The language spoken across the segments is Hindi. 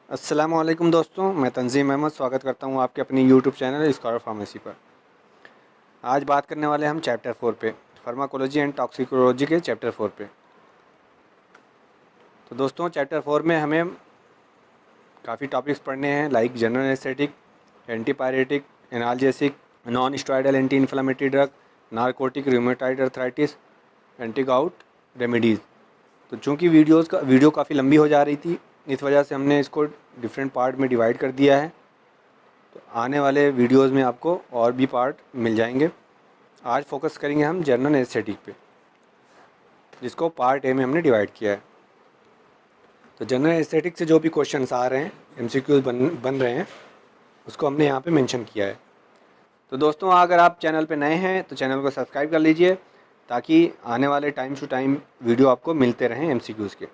अस्सलामुअलैकुम दोस्तों, मैं तंजीम अहमद स्वागत करता हूं आपके अपनी यूट्यूब चैनल स्कॉलर फार्मेसी पर। आज बात करने वाले हम चैप्टर 4 पे, फार्माकोलॉजी एंड टॉक्सिकोलॉजी के चैप्टर 4 पे। तो दोस्तों चैप्टर 4 में हमें काफ़ी टॉपिक्स पढ़ने हैं, like general anaesthetic, antipyretic, analgesic, non steroidal anti inflammatory drug, narcotic, rheumatoid arthritis, antigout remedies. तो चूँकि वीडियो काफ़ी लंबी हो जा रही थी, इस वजह से हमने इसको डिफरेंट पार्ट में डिवाइड कर दिया है। तो आने वाले वीडियोस में आपको और भी पार्ट मिल जाएंगे। आज फोकस करेंगे हम जनरल एस्थेटिक पे, जिसको पार्ट ए में हमने डिवाइड किया है। तो जनरल एस्थेटिक से जो भी क्वेश्चंस आ रहे हैं, एमसीक्यूज बन रहे हैं, उसको हमने यहाँ पे मेंशन किया है। तो दोस्तों अगर आप चैनल पे नए हैं तो चैनल को सब्सक्राइब कर लीजिए, ताकि आने वाले टाइम टू टाइम वीडियो आपको मिलते रहें एमसीक्यूज़ के।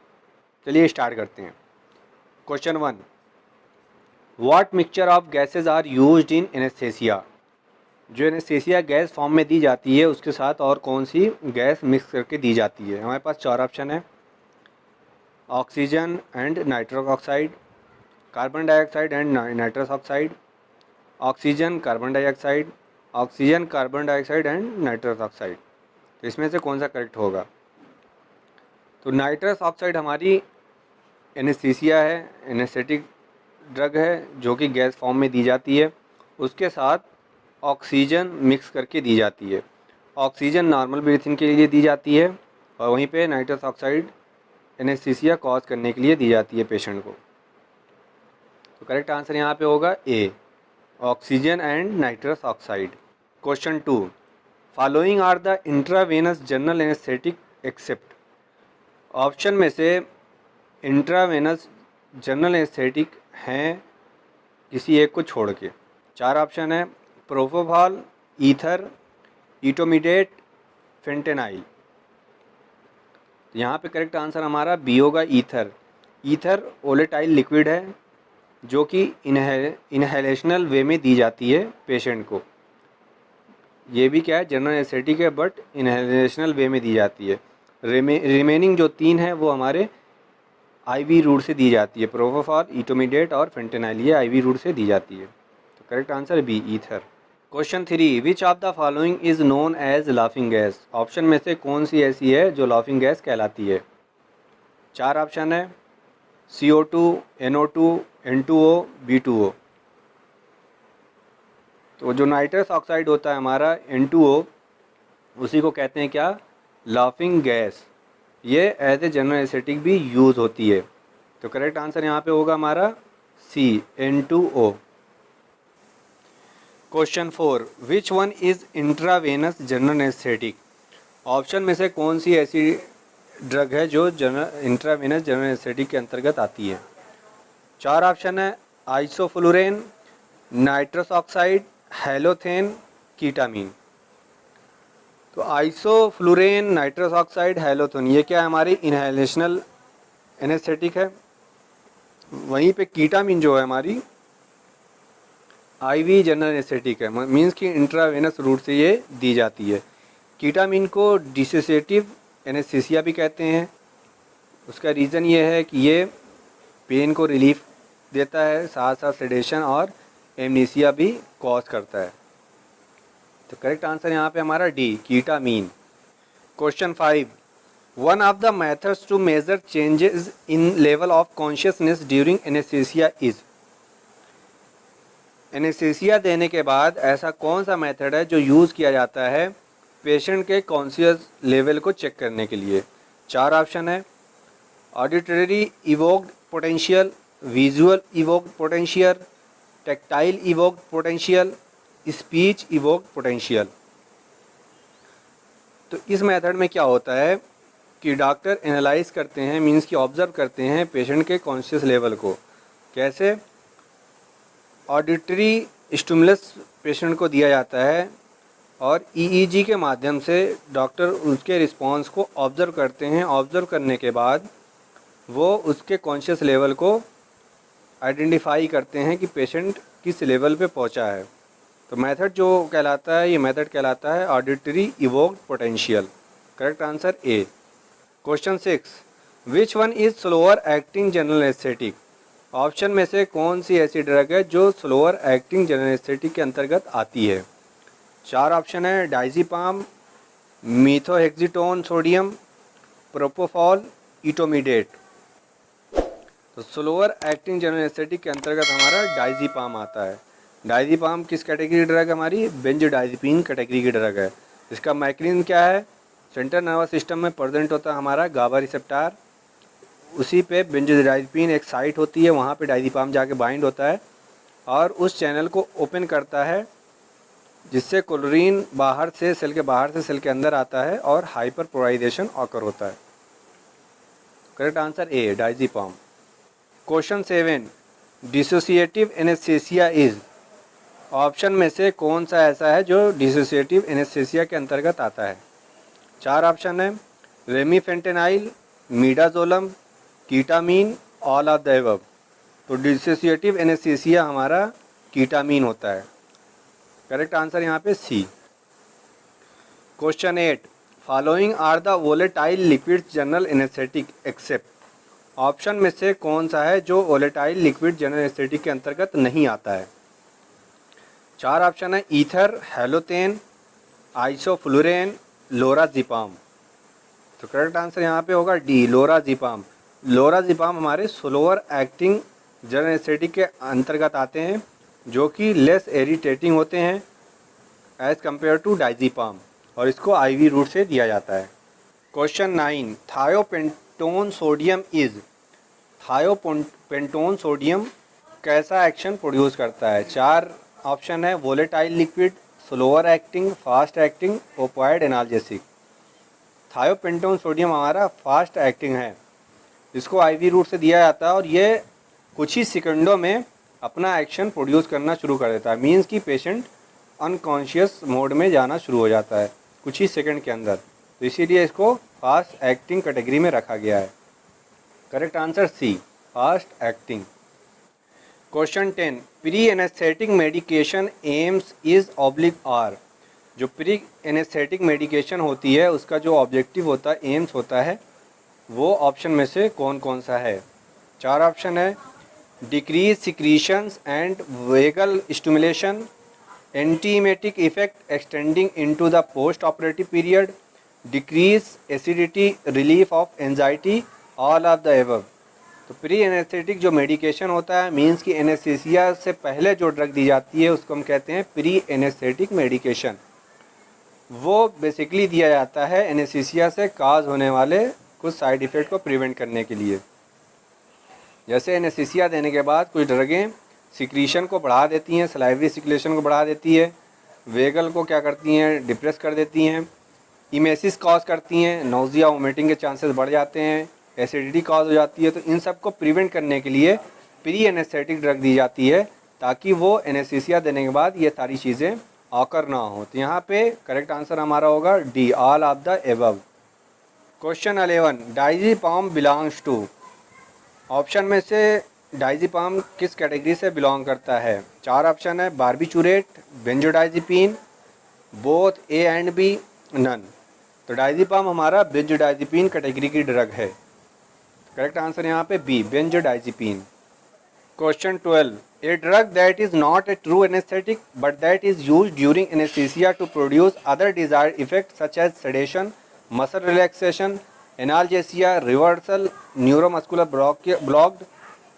चलिए स्टार्ट करते हैं। Question 1, what mixture of gases are used in anaesthesia. जो एनेस्थेसिया गैस फॉर्म में दी जाती है, उसके साथ और कौन सी गैस मिक्स करके दी जाती है। हमारे पास 4 ऑप्शन है, oxygen and nitrous oxide, carbon dioxide and nitrous oxide, oxygen carbon dioxide, oxygen carbon dioxide and nitrous oxide. तो इसमें से कौन सा करेक्ट होगा। तो नाइट्रस ऑक्साइड हमारी एनेस्थीसिया है, एनेस्थेटिक ड्रग है जो कि गैस फॉर्म में दी जाती है, उसके साथ ऑक्सीजन मिक्स करके दी जाती है। ऑक्सीजन नॉर्मल ब्रीथिंग के लिए दी जाती है और वहीं पे नाइट्रस ऑक्साइड एनेस्थीसिया कॉज करने के लिए दी जाती है पेशेंट को। तो करेक्ट आंसर यहाँ पे होगा A, oxygen and nitrous oxide. Question 2, following are the intravenous general anaesthetic except. Option में से इंट्रावेनस जनरल एनेस्थेटिक हैं किसी एक को छोड़ के। 4 ऑप्शन है, प्रोपोफॉल, ईथर, इटोमिडेट, फेंटेनाइल। तो यहाँ पे करेक्ट आंसर हमारा बी होगा, ईथर। ईथर वोलेटाइल लिक्विड है जो कि इनहेलेशनल वे में दी जाती है पेशेंट को। ये भी क्या है, जनरल एनेस्थेटिक है बट इनहेलेशनल वे में दी जाती है। रिमेनिंग जो 3 है वो हमारे आईवी रूट से दी जाती है, प्रोपोफॉल, इटोमिडेट और फेंटेनाइल, ये आईवी रूट से दी जाती है। तो correct answer b, ether. Question 3, which of the following is known as laughing gas. Option में से कौन सी ऐसी है जो लाफिंग गैस कहलाती है। 4 ऑप्शन है, CO2, NO2, N2O, B2O। तो जो नाइट्रस ऑक्साइड होता है हमारा N2O, उसी को कहते हैं क्या, लाफिंग गैस। ये एज ए जनरल एनेस्थेटिक भी यूज़ होती है। तो करेक्ट आंसर यहाँ पे होगा हमारा सी, N2O। Question 4, which one is intravenous general anaesthetic. Option में से कौन सी ऐसी ड्रग है जो इंट्रावेनस जनरल एनेस्थेटिक के अंतर्गत आती है। 4 ऑप्शन है, आइसोफ्लुरेन, नाइट्रस ऑक्साइड, हेलोथेन, कीटामीन। तो आइसोफ्लुरेन, नाइट्रस ऑक्साइड, हेलोथेन, ये क्या है, हमारी इनहेलेशनल एनेस्थेटिक है। वहीं पे कीटामीन जो है हमारी आईवी जनरल एनेस्थेटिक है, मींस कि इंट्रावेनस रूट से ये दी जाती है। कीटामीन को डिसोसिएटिव एनेस्थीसिया भी कहते हैं। उसका रीज़न ये है कि ये पेन को रिलीफ देता है, साथ साथ सेडेशन और एमनीसिया भी कॉज करता है। तो करेक्ट आंसर यहाँ पे हमारा D, ketamine. Question 5, one of the methods to measure changes in level of consciousness during anaesthesia is. Anaesthesia देने के बाद ऐसा कौन सा मेथड है जो यूज़ किया जाता है पेशेंट के कॉन्शियस लेवल को चेक करने के लिए। 4 ऑप्शन है, auditory evoked potential, visual evoked potential, tactile evoked potential, speech evoked potential. तो इस मेथड में क्या होता है कि डॉक्टर एनालाइज करते हैं, मींस कि ऑब्जर्व करते हैं पेशेंट के कॉन्शियस लेवल को। कैसे, ऑडिटरी स्टिमुलस पेशेंट को दिया जाता है और EEG के माध्यम से डॉक्टर उसके रिस्पॉन्स को ऑब्ज़र्व करते हैं। ऑब्ज़र्व करने के बाद वो उसके कॉन्शियस लेवल को आइडेंटिफाई करते हैं कि पेशेंट किस लेवल पे पहुंचा है। तो मेथड जो कहलाता है, ये मेथड कहलाता है auditory evoked potential. Correct answer A. Question 6, which one is slower acting general anaesthetic. Option में से कौन सी ऐसी ड्रग है जो स्लोअर एक्टिंग जनरल एनेस्थेटिक के अंतर्गत आती है? 4 ऑप्शन है डाइज़ीपाम, मीथोहेक्सिटोन सोडियम, प्रोपोफॉल, इटोमिडेट। तो स्लोअर एक्टिंग जनरल एनेस्थेटिक के अंतर्गत हमारा डाइज़ीपाम आता है। डाइज़ीपाम किस कैटेगरी की ड्रग? हमारी बेंजोडाइज़ेपिन कैटेगरी की ड्रग है। इसका मैकेनिज्म क्या है? सेंट्रल नर्वस सिस्टम में प्रेजेंट होता है हमारा गाबा रिसेप्टर, उसी पे बेंजोडाइज़ेपिन एक साइट होती है, वहाँ पे डाइज़ीपाम जाके बाइंड होता है और उस चैनल को ओपन करता है, जिससे क्लोरीन बाहर से सेल के अंदर आता है और हाइपर पोलराइजेशन ऑकर होता है। Correct answer A, diazepam. Question 7, dissociative anaesthesia is. Option में से कौन सा ऐसा है जो डिसोसिएटिव एनेस्थीसिया के अंतर्गत आता है? 4 ऑप्शन है remifentanil, midazolam, ketamine, all of the above. तो डिसोसिएटिव एनेस्थीसिया हमारा कीटामीन होता है। करेक्ट आंसर यहाँ पे C. Question 8, following are the volatile liquid general anaesthetic except. Option में से कौन सा है जो वोलेटाइल लिक्विड जनरल एनेस्थेटिक के अंतर्गत नहीं आता है? 4 ऑप्शन है ईथर, हेलोथेन, आइसोफ्लुरेन, लोराज़िपाम। तो करेक्ट आंसर यहाँ पे होगा डी, लोराज़िपाम। लोराज़िपाम हमारे स्लोअर एक्टिंग जनरल एनेस्थेटिक के अंतर्गत आते हैं, जो कि लेस इरिटेटिंग होते हैं एज़ कम्पेयर टू डाइज़ीपाम, और इसको आईवी रूट से दिया जाता है। Question 9, thiopentone sodium is. Thiopentone sodium कैसा एक्शन प्रोड्यूस करता है? 4 ऑप्शन है volatile liquid, slower acting, fast acting, opioid analgesic. Thiopentone sodium हमारा फास्ट एक्टिंग है, इसको आईवी रूट से दिया जाता है और ये कुछ ही सेकंडों में अपना एक्शन प्रोड्यूस करना शुरू कर देता है। मींस कि पेशेंट अनकॉन्शियस मोड में जाना शुरू हो जाता है कुछ ही सेकंड के अंदर, तो इसीलिए इसको फास्ट एक्टिंग कैटेगरी में रखा गया है। Correct answer c, fast acting. Question 10, pre anaesthetic medication aims is oblique are. जो प्री एनेस्थेटिक मेडिकेशन होती है उसका जो ऑब्जेक्टिव होता है, एम्स होता है, वो ऑप्शन में से कौन कौन सा है? 4 ऑप्शन है decrease secretions and vagal stimulation, antiemetic effect extending into the post operative period, decrease acidity, relief of anxiety, all of the above. तो प्री एनेस्थेटिक जो मेडिकेशन होता है, मींस कि एनेस्थीसिया से पहले जो ड्रग दी जाती है उसको हम कहते हैं प्री एनेस्थेटिक मेडिकेशन। वो बेसिकली दिया जाता है एनेस्थीसिया से काज होने वाले कुछ साइड इफ़ेक्ट को प्रिवेंट करने के लिए। जैसे एनेस्थीसिया देने के बाद कुछ ड्रगें सिक्रीशन को बढ़ा देती हैं, सलाइवरी सिक्रेशन को बढ़ा देती है, वेगल को क्या करती हैं, डिप्रेस कर देती हैं, इमेसिस कॉज करती हैं, नोजिया वोमिटिंग के चांसेस बढ़ जाते हैं, एसिडिटी कॉज हो जाती है। तो इन सब को प्रिवेंट करने के लिए प्री एनेस्थेटिक ड्रग दी जाती है, ताकि वो एनेस्थीसिया देने के बाद ये सारी चीज़ें ऑकर ना हो। तो यहाँ पे करेक्ट आंसर हमारा होगा D, all of the above. Question 11, diazepam belongs to. Option में से डाइज़ीपाम किस कैटेगरी से बिलोंग करता है? 4 ऑप्शन है barbiturate, benzodiazepine, both A and B, none. तो डाइज़ीपाम हमारा बेंजोडाइज़ेपिन कैटेगरी की ड्रग है। करेक्ट आंसर यहाँ पे B, benzodiazepine. Question 12, a drug that is not a true anaesthetic but that is used during anaesthesia to produce other desired effect such as sedation, muscle relaxation, analgesia, reversal, neuromuscular blocked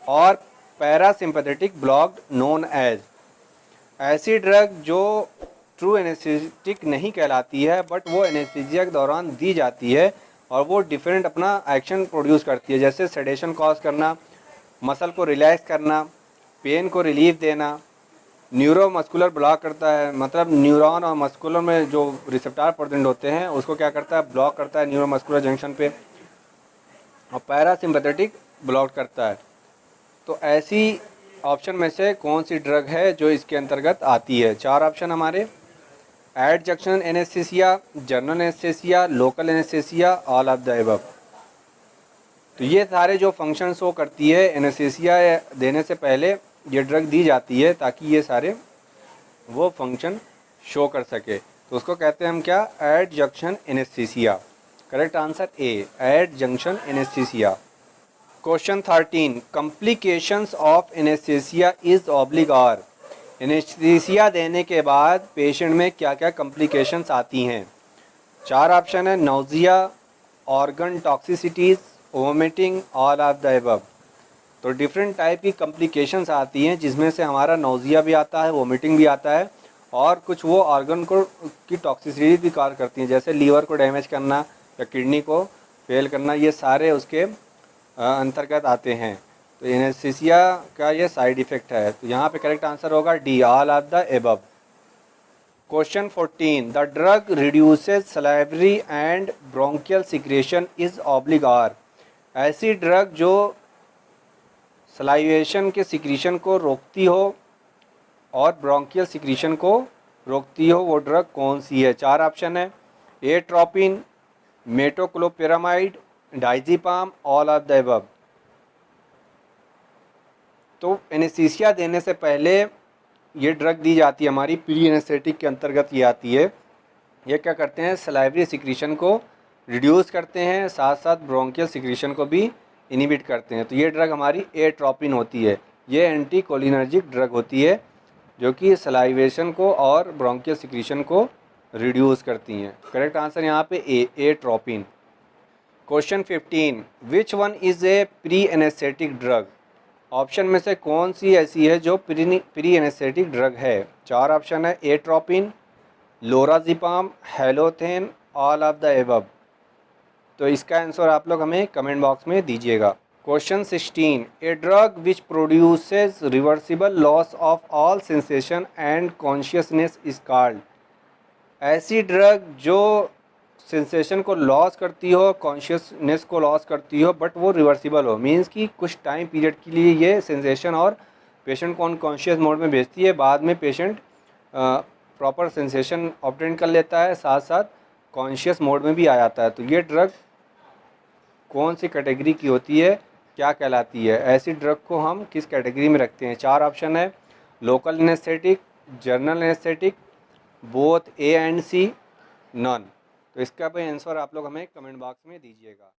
और पैरासिम्पैथेटिक ब्लॉक्ड, नोन एज। ऐसी ड्रग जो ट्रू एनेस्थेटिक नहीं कहलाती है बट वो एनेस्थीसिया के दौरान दी जाती है और वो डिफरेंट अपना एक्शन प्रोड्यूस करती है, जैसे सेडेशन कॉज करना, मसल को रिलैक्स करना, पेन को रिलीफ देना, न्यूरोमस्कुलर ब्लॉक करता है, मतलब न्यूरॉन और मस्कुलर में जो रिसेप्टर प्रेजेंट होते हैं उसको क्या करता है, ब्लॉक करता है न्यूरोमस्कुलर जंक्शन पे, और पैरासिम्पैथेटिक ब्लॉक करता है। तो ऐसी ऑप्शन में से कौन सी ड्रग है जो इसके अंतर्गत आती है? 4 ऑप्शन हमारे adjunction anaesthesia, general anaesthesia, local anaesthesia, all of the above. तो ये सारे जो फंक्शंस वो करती है, एनेस्थीसिया देने से पहले ये ड्रग दी जाती है ताकि ये सारे वो फंक्शन शो कर सके, तो उसको कहते हैं हम क्या, adjunction anaesthesia. Correct answer A, adjunction anaesthesia. Question 13, complications of anaesthesia is oblique are. Anaesthesia देने के बाद पेशेंट में क्या क्या कॉम्प्लिकेशंस आती हैं? 4 ऑप्शन है, nausea, organ toxicities, vomiting, all of the above. तो डिफरेंट टाइप की कॉम्प्लिकेशंस आती हैं जिसमें से हमारा नौजिया भी आता है, वोमिटिंग भी आता है, और कुछ वो ऑर्गन को की टॉक्सिसिटी भी कार करती हैं, जैसे लीवर को डैमेज करना या किडनी को फेल करना, ये सारे उसके अंतर्गत आते हैं। तो एनेस्थीसिया का ये साइड इफ़ेक्ट है। तो यहाँ पे करेक्ट आंसर होगा D, all of the above. Question 14, the drug reduces salivary and bronchial secretion is oblique are. ऐसी ड्रग जो सलाइवेशन के सिक्रीशन को रोकती हो और ब्रोंकियल सिक्रीशन को रोकती हो, वो ड्रग कौन सी है? 4 ऑप्शन है, atropine, metoclopramide, diazepam, all of the above. तो एनेस्थीसिया देने से पहले ये ड्रग दी जाती है, हमारी प्री एनेस्थेटिक के अंतर्गत ये आती है। ये क्या करते हैं, सलाइवरी सिक्रीशन को रिड्यूस करते हैं, साथ साथ ब्रोंकियल सिक्रीशन को भी इनिबिट करते हैं। तो ये ड्रग हमारी एट्रोपिन होती है। ये एंटी कोलिनर्जिक ड्रग होती है जो कि सलाइवेशन को और ब्रोंकियल सिक्रीशन को रिड्यूस करती हैं। करेक्ट आंसर यहाँ पे A, atropine. Question 15, which one is a pre anaesthetic drug. Option में से कौन सी ऐसी है जो प्री एनेस्थेटिक ड्रग है? 4 ऑप्शन है, atropine, lorazepam, halothane, all of the above. तो इसका आंसर आप लोग हमें कमेंट बॉक्स में दीजिएगा। Question 16, a drug which produces reversible loss of all sensation and consciousness is called. ऐसी ड्रग जो सेंसेशन को लॉस करती हो, कॉन्शियसनेस को लॉस करती हो, बट वो रिवर्सिबल हो, मींस कि कुछ टाइम पीरियड के लिए ये सेंसेशन और पेशेंट को अनकॉन्शियस मोड में भेजती है, बाद में पेशेंट प्रॉपर सेंसेशन ऑब्टेन कर लेता है, साथ साथ कॉन्शियस मोड में भी आ जाता है। तो ये ड्रग कौन सी कैटेगरी की होती है, क्या कहलाती है? ऐसी ड्रग को हम किस कैटेगरी में रखते हैं? 4 ऑप्शन है, local anaesthetic, general anaesthetic, both A and c, none. तो इसका भी आंसर आप लोग हमें कमेंट बॉक्स में दीजिएगा।